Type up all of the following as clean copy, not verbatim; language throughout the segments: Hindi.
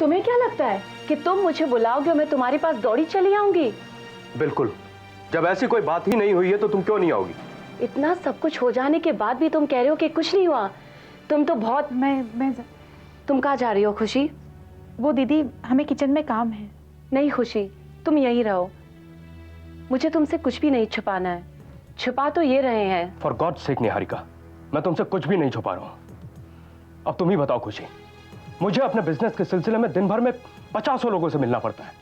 तुम्हें क्या लगता है कि तुम मुझे बुलाओगे और मैं तुम्हारे पास दौड़ी चली आऊंगी? बिल्कुल, जब ऐसी कोई बात ही नहीं हुई है तो तुम क्यों नहीं आओगी? इतना सब कुछ हो जाने के बाद भी तुम कह रहे हो कि कुछ नहीं हुआ। तुम तो बहुत। मैं तुम कहाँ जा रही हो खुशी? वो दीदी, हमें किचन में काम है। नहीं खुशी, तुम यहीं रहो। मुझे तुमसे कुछ भी नहीं छुपाना है। छुपा तो ये रहे हैं। फॉर गॉड सेक निहारिका, मैं तुमसे कुछ भी नहीं छुपा रहा हूं। अब तुम ही बताओ खुशी, मुझे अपने बिजनेस के सिलसिले में दिन भर में 50 लोगों से मिलना पड़ता है।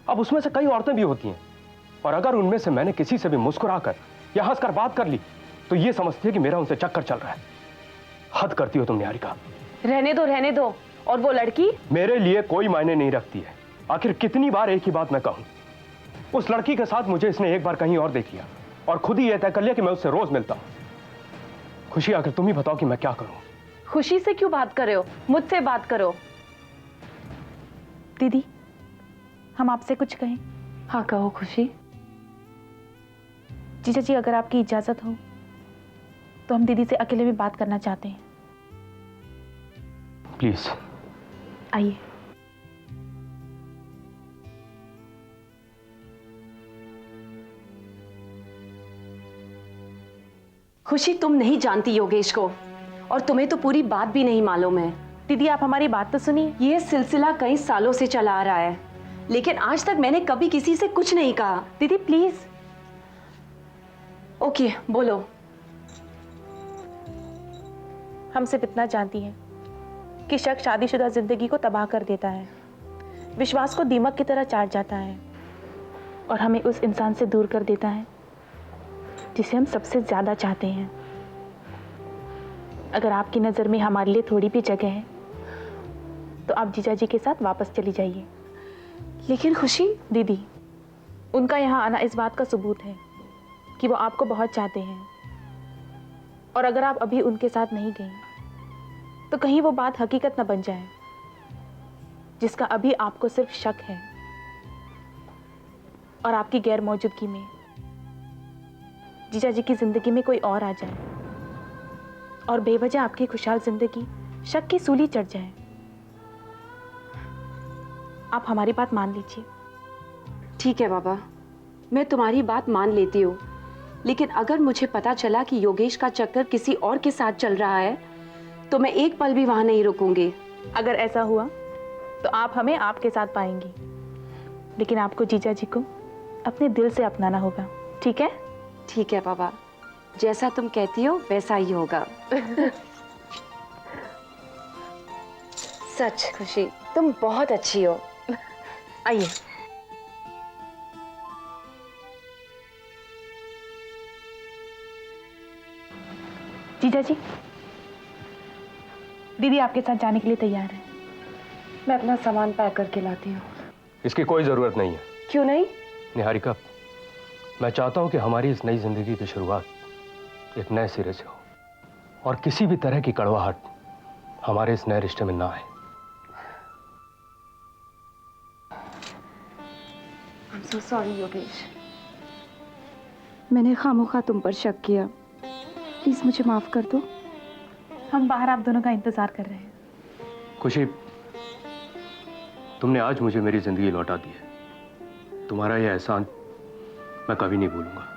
अब उसमें से कई औरतें भी होती हैं, और अगर उनमें से मैंने किसी से भी मुस्कुराकर या हंसकर बात कर ली तो ये समझती है कि मेरा उनसे चक्कर चल रहा है। हद करती हो तुम निहारिका। रहने दो, रहने दो। और वो लड़की मेरे लिए कोई मायने नहीं रखती है। आखिर कितनी बार एक ही बात मैं कहूं? उस लड़की के साथ मुझे इसने एक बार कहीं और देख लिया और खुद ही यह तय कर लिया कि मैं उससे रोज मिलता हूं। खुशी, आखिर तुम ही बताओ कि मैं क्या करूं? खुशी से क्यों बात कर रहे हो? मुझसे बात करो। दीदी, हम आपसे कुछ कहें? हाँ कहो खुशी। जीजा जी, अगर आपकी इजाजत हो तो हम दीदी से अकेले में बात करना चाहते हैं। प्लीज आइए। खुशी, तुम नहीं जानती योगेश को, और तुम्हें तो पूरी बात भी नहीं मालूम है। दीदी, आप हमारी बात तो सुनिए। ये सिलसिला कई सालों से चला आ रहा है, लेकिन आज तक मैंने कभी किसी से कुछ नहीं कहा। दीदी प्लीज। ओके, बोलो। हम सिर्फ इतना जानती हैं कि शक शादीशुदा जिंदगी को तबाह कर देता है, विश्वास को दीमक की तरह चाट जाता है और हमें उस इंसान से दूर कर देता है जिसे हम सबसे ज्यादा चाहते हैं। अगर आपकी नज़र में हमारे लिए थोड़ी भी जगह है तो आप जीजा जी के साथ वापस चली जाइए। लेकिन खुशी, दीदी, उनका यहाँ आना इस बात का सबूत है कि वो आपको बहुत चाहते हैं, और अगर आप अभी उनके साथ नहीं गई तो कहीं वो बात हकीकत न बन जाए जिसका अभी आपको सिर्फ शक है, और आपकी गैर मौजूदगी में जीजा जी की जिंदगी में कोई और आ जाए और बेवजह आपकी खुशहाल जिंदगी शक की सूली चढ़ जाए। आप हमारी बात मान लीजिए। ठीक है बाबा, मैं तुम्हारी बात मान लेती हूँ, लेकिन अगर मुझे पता चला कि योगेश का चक्कर किसी और के साथ चल रहा है तो मैं एक पल भी वहां नहीं रुकूंगी। अगर ऐसा हुआ तो आप हमें आपके साथ पाएंगी, लेकिन आपको जीजा जी को अपने दिल से अपनाना होगा, ठीक है? ठीक है बाबा, जैसा तुम कहती हो वैसा ही होगा। सच खुशी, तुम बहुत अच्छी हो। आइए। जीजा जी, दीदी आपके साथ जाने के लिए तैयार है। मैं अपना सामान पैक करके लाती हूँ। इसकी कोई जरूरत नहीं है। क्यों नहीं? निहारिका, मैं चाहता हूं कि हमारी इस नई जिंदगी की शुरुआत एक नए सिरे से हो और किसी भी तरह की कड़वाहट हमारे इस नए रिश्ते में ना आए। I'm so sorry योगेश, मैंने खामोखा तुम पर शक किया। प्लीज मुझे माफ कर दो। हम बाहर आप दोनों का इंतजार कर रहे हैं। खुशी, तुमने आज मुझे मेरी जिंदगी लौटा दी है। तुम्हारा यह एहसान मैं कभी नहीं भूलूंगा।